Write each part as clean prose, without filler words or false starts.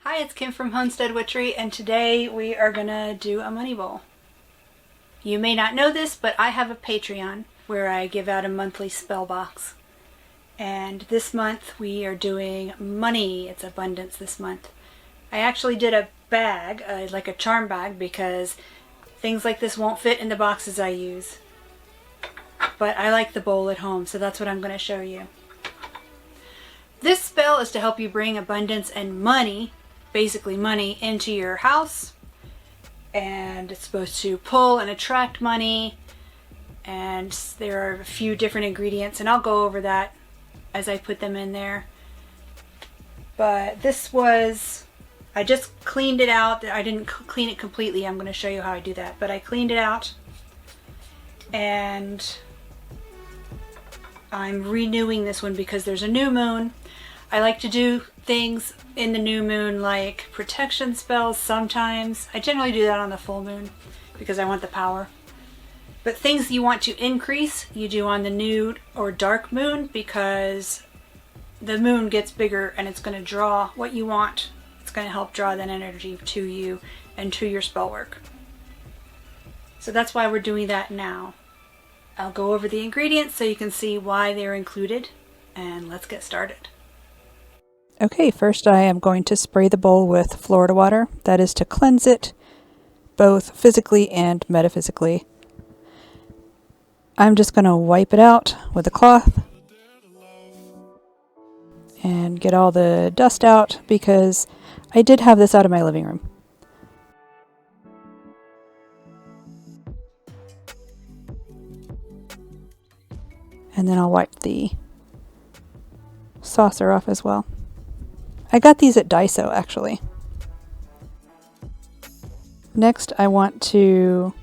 Hi, it's Kim from Homestead Witchery, and today we are gonna do a money bowl. You may not know this, but I have a Patreon where I give out a monthly spell box. And this month we are doing money. It's abundance this month. I actually did a bag, like a charm bag, because things like this won't fit in the boxes I use. But I like the bowl at home, so that's what I'm gonna show you. This spell is to help you bring abundance and money, basically money, into your house, and it's supposed to pull and attract money, and there are a few different ingredients, and I'll go over that as I put them in there. But I just cleaned it out. I didn't clean it completely. I'm going to show you how I do that, but I cleaned it out, and I'm renewing this one because there's a new moon. I like to do things in the new moon, like protection spells sometimes. I generally do that on the full moon because I want the power. But things you want to increase, you do on the new or dark moon, because the moon gets bigger and it's going to draw what you want. It's going to help draw that energy to you and to your spell work. So that's why we're doing that now. I'll go over the ingredients so you can see why they're included, and let's get started. Okay, first I am going to spray the bowl with Florida water. That is to cleanse it, both physically and metaphysically. I'm just going to wipe it out with a cloth and get all the dust out, because I did have this out of my living room. And then I'll wipe the saucer off as well. I got these at Daiso, actually. Next, I want to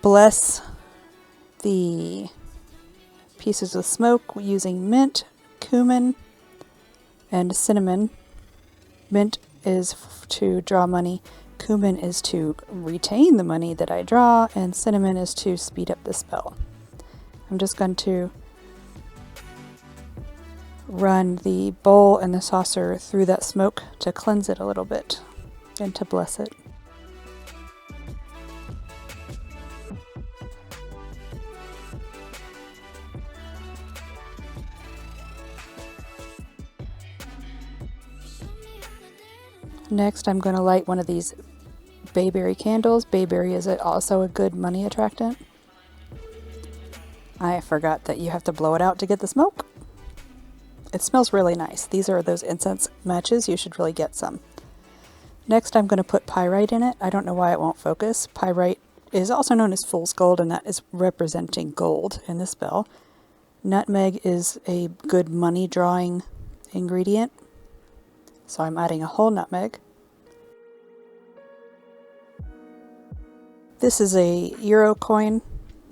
bless the pieces of smoke using mint, cumin, and cinnamon. Mint is to draw money, cumin is to retain the money that I draw, and cinnamon is to speed up the spell. I'm just going to run the bowl and the saucer through that smoke to cleanse it a little bit and to bless it. Next, I'm going to light one of these bayberry candles. Bayberry is also a good money attractant. I forgot that you have to blow it out to get the smoke. It smells really nice. These are those incense matches. You should really get some. Next, I'm going to put pyrite in it. I don't know why it won't focus. Pyrite is also known as fool's gold, and that is representing gold in the spell. Nutmeg is a good money drawing ingredient, so I'm adding a whole nutmeg. This is a euro coin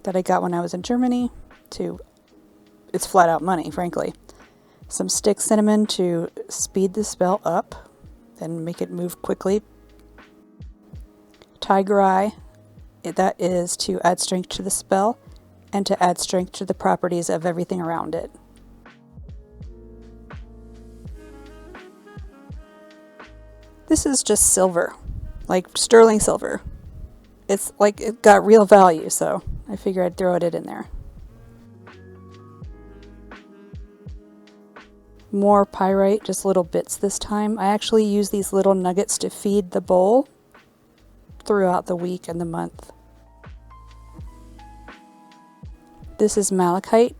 that I got when I was in Germany. It's flat out money, frankly. Some stick cinnamon to speed the spell up and make it move quickly. Tiger eye, that is to add strength to the spell and to add strength to the properties of everything around it. This is just silver, like sterling silver. It's like it got real value, so I figured I'd throw it in there. More pyrite, just little bits this time. I actually use these little nuggets to feed the bowl throughout the week and the month. This is malachite,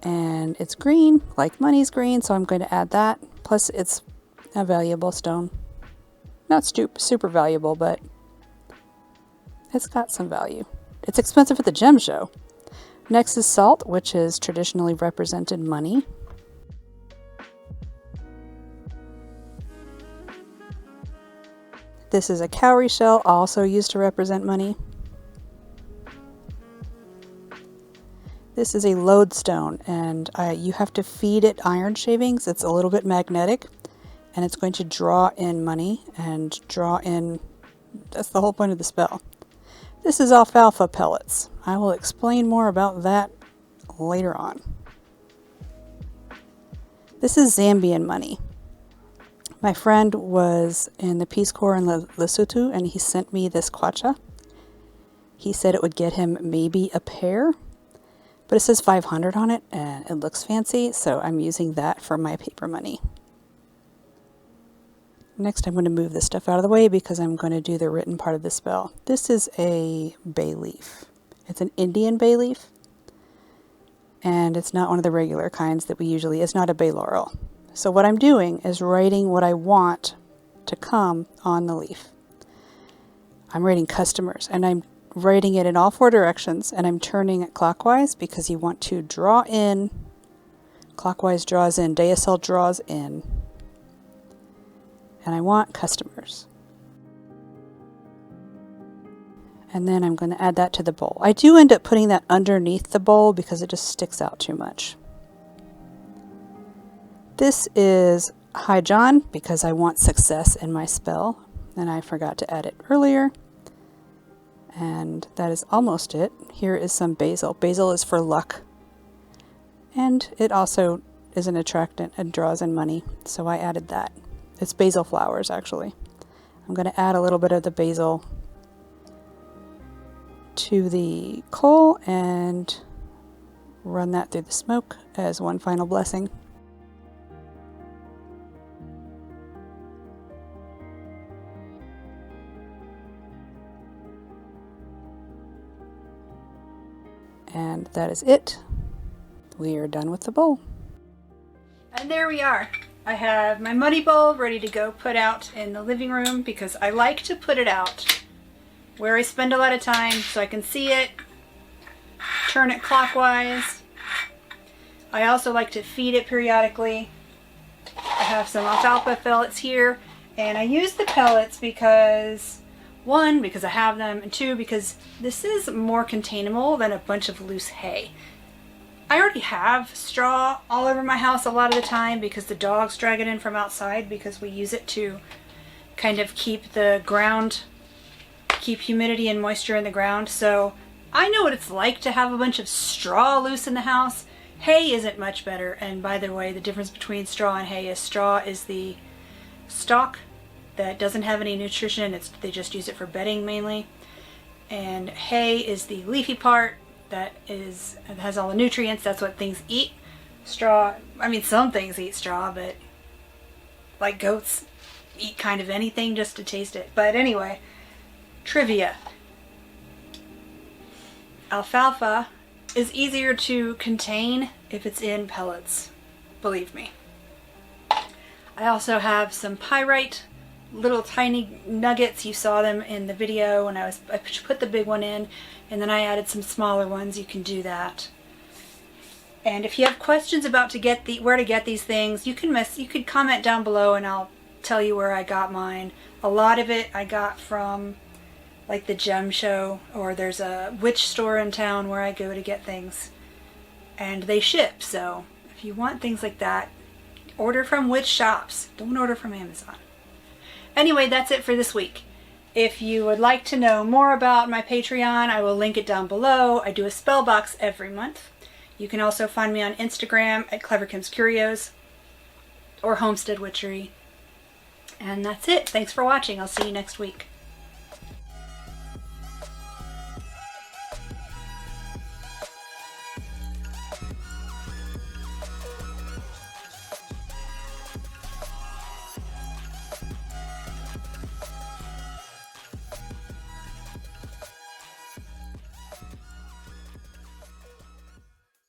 and it's green, like money's green, so I'm going to add that. Plus, it's a valuable stone. Not super valuable, but it's got some value. It's expensive at the gem show. Next is salt, which is traditionally represented money. This is a cowrie shell, also used to represent money. This is a lodestone, and you have to feed it iron shavings. It's a little bit magnetic, and it's going to draw in money and draw in... That's the whole point of the spell. This is alfalfa pellets. I will explain more about that later on. This is Zambian money. My friend was in the Peace Corps in Lesotho, and he sent me this kwacha. He said it would get him maybe a pair, but it says 500 on it, and it looks fancy, so I'm using that for my paper money. Next, I'm going to move this stuff out of the way because I'm going to do the written part of the spell. This is a bay leaf. It's an Indian bay leaf, and it's not one of the regular kinds that we usually, it's not a bay laurel. So what I'm doing is writing what I want to come on the leaf. I'm writing customers, and I'm writing it in all 4 directions, and I'm turning it clockwise because you want to draw in. Clockwise draws in, DSL draws in. And I want customers. And then I'm going to add that to the bowl. I do end up putting that underneath the bowl because it just sticks out too much. This is High John because I want success in my spell, and I forgot to add it earlier. And that is almost it. Here is some basil. Basil is for luck, and it also is an attractant and draws in money, so I added that. It's basil flowers, actually. I'm going to add a little bit of the basil to the coal and run that through the smoke as one final blessing. And that is it. We are done with the bowl. And there we are. I have my money bowl ready to go put out in the living room because I like to put it out where I spend a lot of time so I can see it, turn it clockwise. I also like to feed it periodically. I have some alfalfa pellets here, and I use the pellets because, 1, because I have them, and 2, because this is more containable than a bunch of loose hay. I already have straw all over my house a lot of the time because the dogs drag it in from outside because we use it to kind of keep the ground, keep humidity and moisture in the ground. So I know what it's like to have a bunch of straw loose in the house. Hay isn't much better, and by the way, the difference between straw and hay is straw is the stalk that doesn't have any nutrition. They just use it for bedding mainly. And hay is the leafy part that has all the nutrients. That's what things eat. Straw, I mean, some things eat straw, but like goats eat kind of anything just to taste it. But anyway, trivia. Alfalfa is easier to contain if it's in pellets, believe me. I also have some pyrite, little tiny nuggets. You saw them in the video when I put the big one in, and then I added some smaller ones. You can do that. And if you have questions about where to get these things, you could comment down below and I'll tell you where I got mine. A lot of it I got from like the Gem Show, or there's a witch store in town where I go to get things, and they ship. So if you want things like that, order from witch shops. Don't order from Amazon. Anyway, that's it for this week. If you would like to know more about my Patreon, I will link it down below. I do a spell box every month. You can also find me on Instagram at Clever Kim's Curios or Homestead Witchery. And that's it. Thanks for watching. I'll see you next week.